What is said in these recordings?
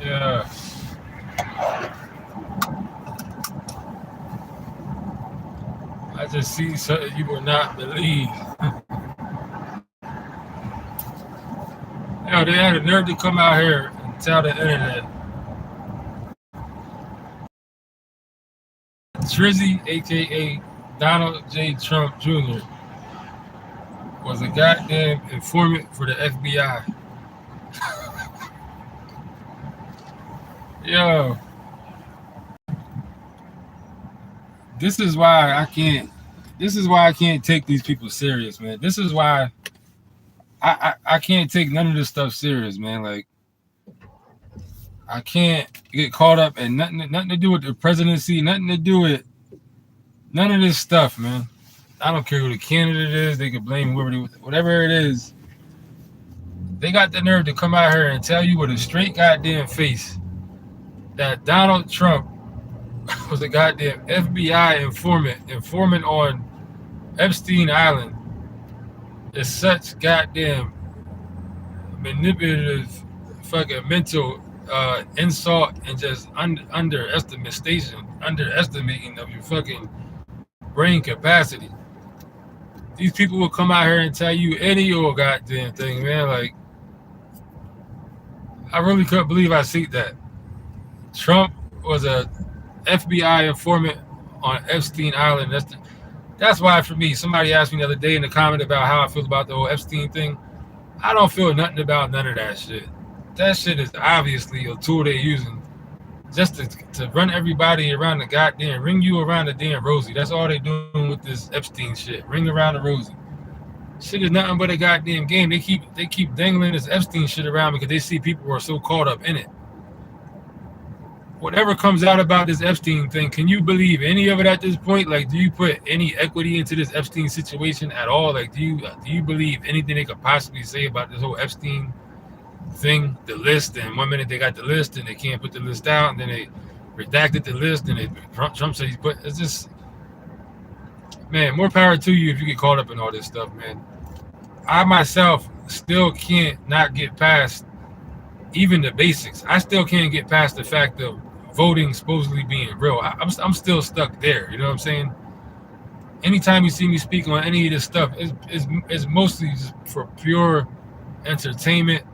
Yeah. I just see something you will not believe. Yo, they had a nerve to come out here and tell the internet that Trizzy, aka Donald J. Trump Jr., was a goddamn informant for the FBI. Yo, this is why I can't. This is why I can't take these people serious, man. This is why I can't take none of this stuff serious, man. Like I can't get caught up in nothing to do with the presidency, nothing to do with none of this stuff, man. I don't care who the candidate is. They can blame whatever it is. They got the nerve to come out here and tell you with a straight goddamn face that Donald Trump was a goddamn FBI informant on Epstein Island. Is such goddamn manipulative, fucking mental insult and just underestimating of your fucking brain capacity. These people will come out here and tell you any old goddamn thing, man. Like, I really couldn't believe I see that. Trump was a FBI informant on Epstein Island. That's why, for me, somebody asked me the other day in the comment about how I feel about the whole Epstein thing. I don't feel nothing about none of that shit. That shit is obviously a tool they're using just to run everybody around the goddamn, ring you around the damn rosy. That's all they doing with this Epstein shit. Ring around the rosy. Shit is nothing but a goddamn game. They keep dangling this Epstein shit around because they see people are so caught up in it. Whatever comes out about this Epstein thing, can you believe any of it at this point? Like, do you put any equity into this Epstein situation at all? Like, do you believe anything they could possibly say about this whole Epstein thing, the list? And 1 minute they got the list and they can't put the list out, and then they redacted the list, and Trump said he's put. It's just, man, more power to you if you get caught up in all this stuff, man. I myself still can't not get past even the basics. I still can't get past the fact of voting supposedly being real. I'm still stuck there. You know what I'm saying? Anytime you see me speak on any of this stuff, it's mostly just for pure entertainment.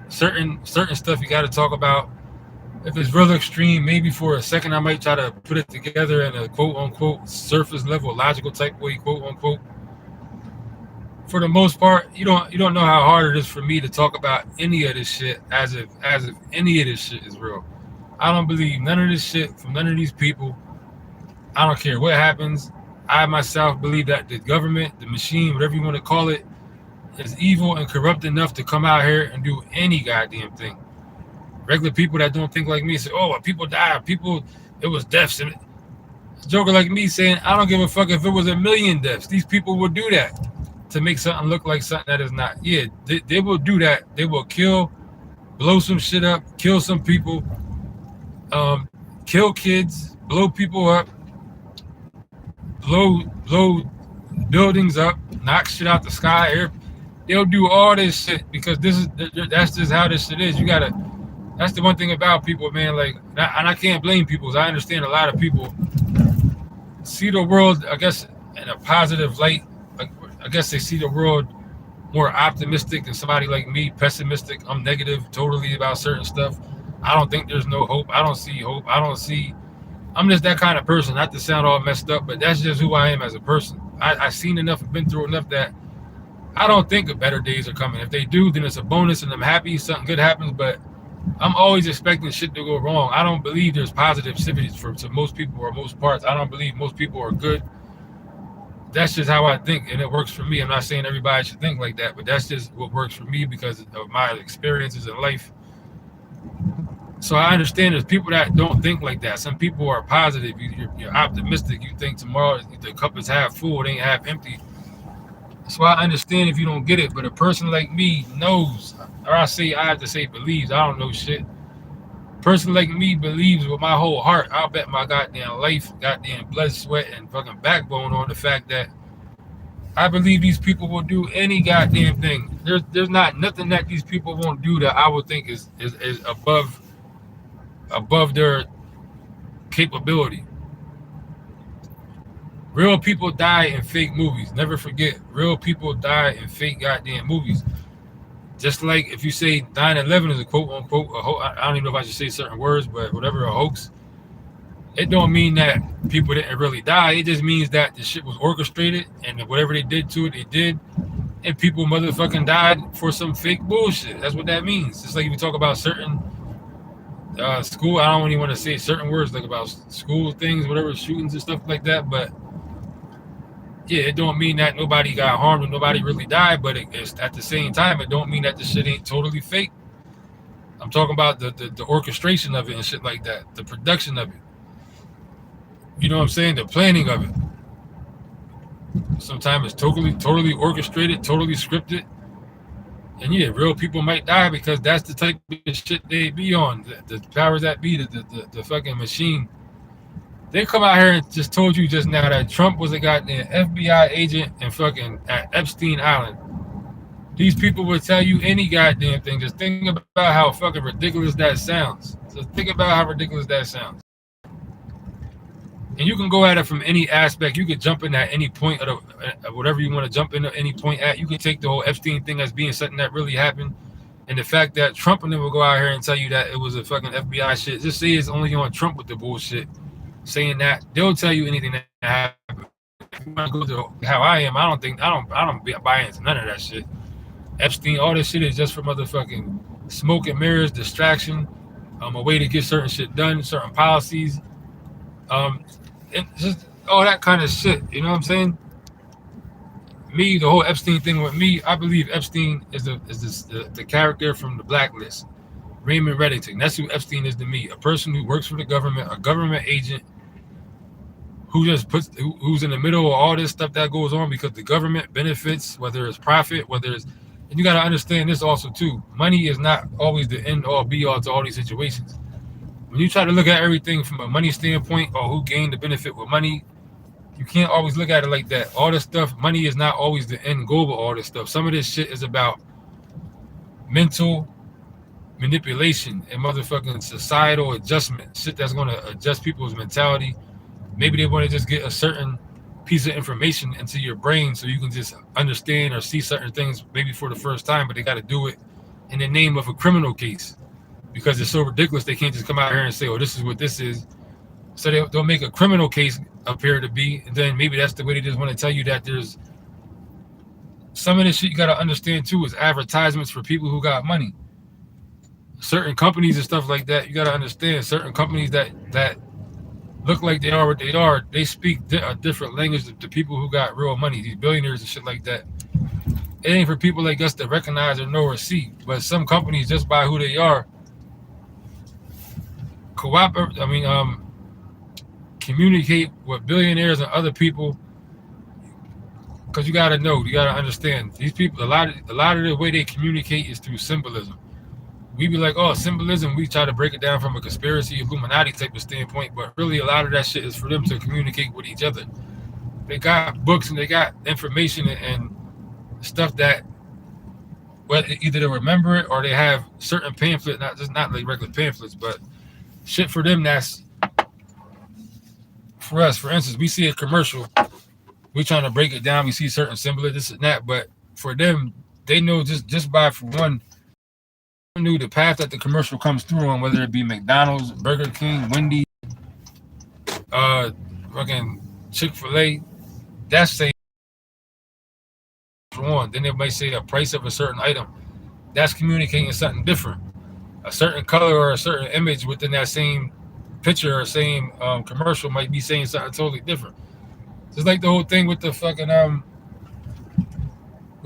Certain stuff you got to talk about. If it's real extreme, maybe for a second I might try to put it together in a quote unquote surface level logical type way, quote unquote. For the most part, you don't know how hard it is for me to talk about any of this shit as if any of this shit is real. I don't believe none of this shit from none of these people. I don't care what happens. I myself believe that the government, the machine, whatever you want to call it, is evil and corrupt enough to come out here and do any goddamn thing. Regular people that don't think like me say, oh, well, people died, it was deaths. And a joker like me saying, I don't give a fuck if it was 1 million deaths. These people would do that to make something look like something that is not. Yeah, they will do that. They will kill, blow some shit up, kill some people, kill kids, blow people up, blow buildings up, knock shit out the sky. They'll do all this shit because that's just how this shit is. That's the one thing about people, man. Like, and I can't blame people. I understand a lot of people see the world, I guess, in a positive light. I guess they see the world more optimistic than somebody like me, pessimistic. I'm negative totally about certain stuff. I don't think there's no hope. I don't see hope. I'm just that kind of person, not to sound all messed up, but that's just who I am as a person. I've seen enough, been through enough that I don't think better days are coming. If they do, then it's a bonus and I'm happy something good happens, but I'm always expecting shit to go wrong. I don't believe there's positivities to most people or most parts. I don't believe most people are good. That's just how I think, and it works for me. I'm not saying everybody should think like that, but that's just what works for me because of my experiences in life. So I understand there's people that don't think like that. Some people are positive. You're optimistic. You think tomorrow the cup is half full, it ain't half empty. So I understand if you don't get it, but a person like me knows, or I have to say believes. I don't know shit. A person like me believes with my whole heart. I'll bet my goddamn life, goddamn blood, sweat, and fucking backbone on the fact that I believe these people will do any goddamn thing. There's not nothing that these people won't do that I would think is above their capability. Real people die in fake movies. Never forget, real people die in fake goddamn movies. Just like if you say 9/11 is a quote unquote, I don't even know if I should say certain words, but whatever, a hoax, it don't mean that people didn't really die. It just means that the shit was orchestrated and whatever they did to it, they did. And people motherfucking died for some fake bullshit. That's what that means. Just like if you talk about certain school, I don't even want to say certain words like about school things, whatever, shootings and stuff like that, but yeah, it don't mean that nobody got harmed or nobody really died, but it's at the same time, it don't mean that the shit ain't totally fake. I'm talking about the orchestration of it and shit like that, the production of it. You know what I'm saying? The planning of it. Sometimes it's totally orchestrated, totally scripted. And yeah, real people might die because that's the type of shit they be on. The powers that be, the fucking machine. They come out here and just told you just now that Trump was a goddamn FBI agent and fucking at Epstein Island. These people will tell you any goddamn thing. Just think about how fucking ridiculous that sounds. So think about how ridiculous that sounds. And you can go at it from any aspect. You could jump in at any point of whatever you want to jump in at any point at. You can take the whole Epstein thing as being something that really happened. And the fact that Trump and them will go out here and tell you that it was a fucking FBI shit. Just say it's only on Trump with the bullshit. Saying that they'll tell you anything that happened. If you want to go to how I am, I don't buy into none of that shit. Epstein, all this shit is just for motherfucking smoke and mirrors, distraction, a way to get certain shit done, certain policies, and just all that kind of shit. You know what I'm saying? Me, the whole Epstein thing with me, I believe Epstein is the character from the Blacklist, Raymond Reddington. That's who Epstein is to me. A person who works for the government, a government agent who just who's in the middle of all this stuff that goes on because the government benefits, whether it's profit, whether it's, and you got to understand this also too. Money is not always the end all be all to all these situations. When you try to look at everything from a money standpoint or who gained the benefit with money, you can't always look at it like that. All this stuff, money is not always the end goal of all this stuff. Some of this shit is about mental manipulation and motherfucking societal adjustment. Shit that's going to adjust people's mentality. Maybe they want to just get a certain piece of information into your brain so you can just understand or see certain things maybe for the first time, but they got to do it in the name of a criminal case because it's so ridiculous they can't just come out here and say, oh, this is what this is. So they'll make a criminal case appear to be, and then maybe that's the way they just want to tell you that there's some of this shit you got to understand too is advertisements for people who got money. Certain companies and stuff like that, you got to understand certain companies that look like they are what they are, they speak a different language to people who got real money, these billionaires and shit like that. It ain't for people like us to recognize or know or see, but some companies, just by who they are, communicate with billionaires and other people, because you got to know, you got to understand, these people, a lot of the way they communicate is through symbolism. We be like, oh, symbolism, we try to break it down from a conspiracy, Illuminati type of standpoint, but really a lot of that shit is for them to communicate with each other. They got books and they got information and stuff that, well, either they remember it or they have certain pamphlets, not like regular pamphlets, but shit for them that's for us. For instance, we see a commercial, we trying to break it down, we see certain symbolism, this and that, but for them, they know just by, for one, knew the path that the commercial comes through on, whether it be McDonald's, Burger King, Wendy's, fucking Chick-fil-A, that's saying for one. Then they might say a price of a certain item. That's communicating something different. A certain color or a certain image within that same picture or same commercial might be saying something totally different. Just like the whole thing with the fucking what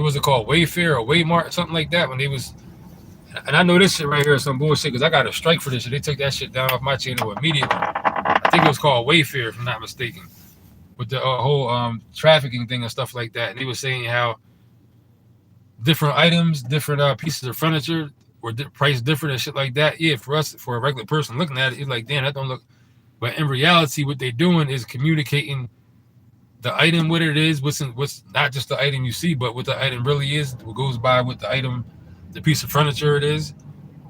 was it called, Wayfair or Waymart, something like that, when they was. And I know this shit right here is some bullshit because I got a strike for this shit. They took that shit down off my channel immediately. I think it was called Wayfair, if I'm not mistaken, with the whole trafficking thing and stuff like that. And they were saying how different items, different pieces of furniture were priced different and shit like that. Yeah, for us, for a regular person looking at it, it's like, damn, that don't look. But in reality, what they're doing is communicating the item, what it is, what's not just the item you see, but what the item really is, what goes by what the item, the piece of furniture it is,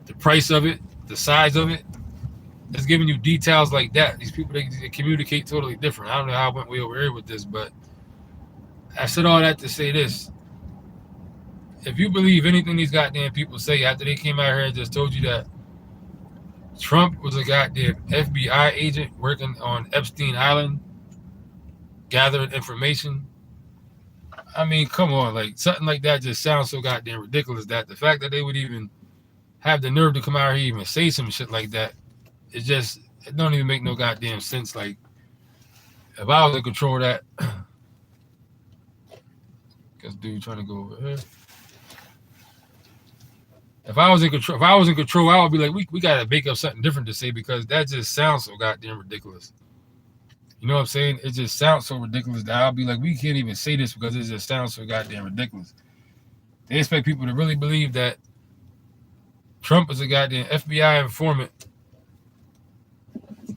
the price of it, the size of it. It's giving you details like that. These people they communicate totally different. I don't know how I went way over here with this, but I said all that to say this. If you believe anything these goddamn people say after they came out here and just told you that Trump was a goddamn FBI agent working on Epstein Island, gathering information. I mean, come on, like something like that just sounds so goddamn ridiculous that the fact that they would even have the nerve to come out here and even say some shit like that, it don't even make no goddamn sense. Like, if I was in control of that, because dude trying to go over here. If I was in control, I would be like, we gotta make up something different to say because that just sounds so goddamn ridiculous. You know what I'm saying? It just sounds so ridiculous that I'll be like, we can't even say this because it just sounds so goddamn ridiculous. They expect people to really believe that Trump is a goddamn FBI informant.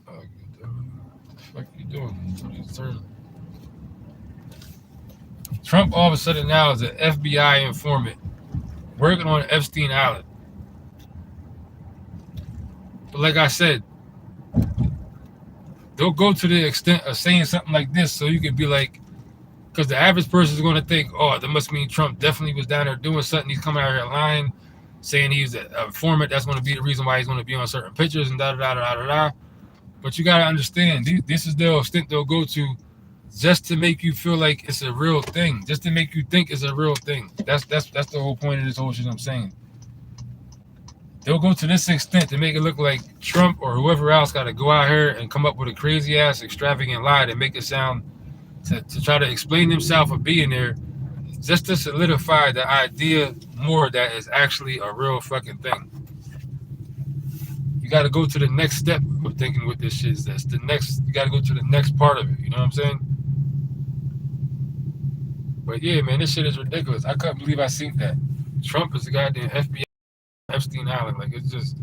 Oh, what the fuck are you doing? Trump all of a sudden now is an FBI informant working on Epstein Island. But like I said, they'll go to the extent of saying something like this so you can be like, because the average person is going to think, oh, that must mean Trump definitely was down there doing something. He's coming out here lying, saying he's an informant. That's going to be the reason why he's going to be on certain pictures and da-da-da-da-da-da. But you got to understand, this is the extent they'll go to just to make you feel like it's a real thing, just to make you think it's a real thing. That's the whole point of this whole shit I'm saying. They'll go to this extent to make it look like Trump or whoever else got to go out here and come up with a crazy ass extravagant lie to make it sound to try to explain himself for being there, just to solidify the idea more that is actually a real fucking thing. You got to go to the next step of thinking what this shit is. That's the next. You got to go to the next part of it. You know what I'm saying? But yeah, man, this shit is ridiculous. I couldn't believe I seen that. Trump is the goddamn FBI Epstein Island. Like, it's just.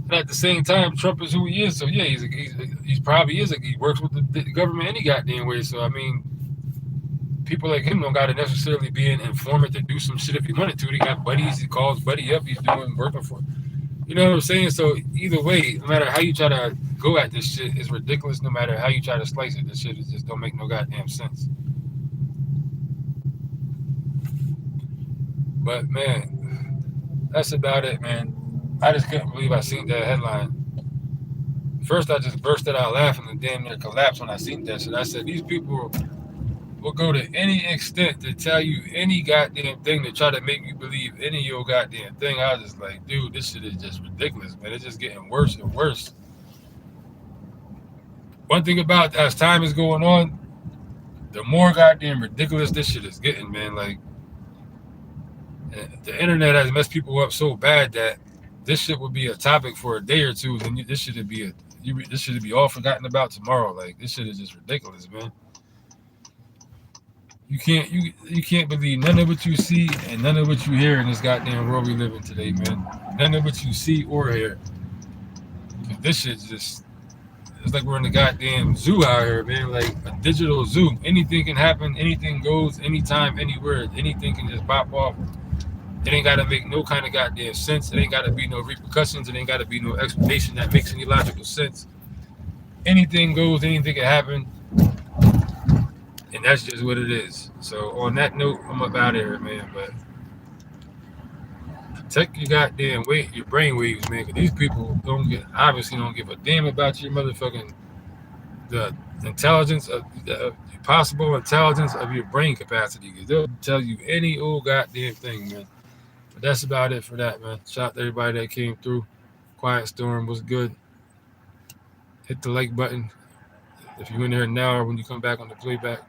And at the same time, Trump is who he is. So yeah, he's probably is. He works with the government any goddamn way. So I mean, people like him don't got to necessarily be an informant to do some shit if he wanted to. He got buddies. He calls buddy up. He's working for. You know what I'm saying? So either way, no matter how you try to go at this shit, it's ridiculous. No matter how you try to slice it, this shit just don't make no goddamn sense. But man, that's about it, man. I just couldn't believe I seen that headline. First, I just bursted out laughing and damn near collapsed when I seen that shit. I said, these people will go to any extent to tell you any goddamn thing to try to make you believe any of your goddamn thing. I was just like, dude, this shit is just ridiculous, man. It's just getting worse and worse. One thing about as time is going on, the more goddamn ridiculous this shit is getting, man. Like, the internet has messed people up so bad that this shit would be a topic for a day or two, then this should be all forgotten about tomorrow. Like, this shit is just ridiculous, man. You can't believe none of what you see and none of what you hear in this goddamn world we live in today, man. None of what you see or hear. This shit just, it's like we're in the goddamn zoo out here, man. Like a digital zoo. Anything can happen, anything goes, anytime, anywhere. Anything can just pop off. It ain't gotta make no kind of goddamn sense. It ain't gotta be no repercussions. It ain't gotta be no explanation that makes any logical sense. Anything goes, anything can happen. And that's just what it is. So on that note, I'm up out of here, man. But protect your goddamn your brain waves, man. Because these people obviously don't give a damn about your motherfucking the intelligence of the possible intelligence of your brain capacity. Because they'll tell you any old goddamn thing, man. But that's about it for that, man. Shout out to everybody that came through. Quiet Storm was good. Hit the like button if you're in there now or when you come back on the playback.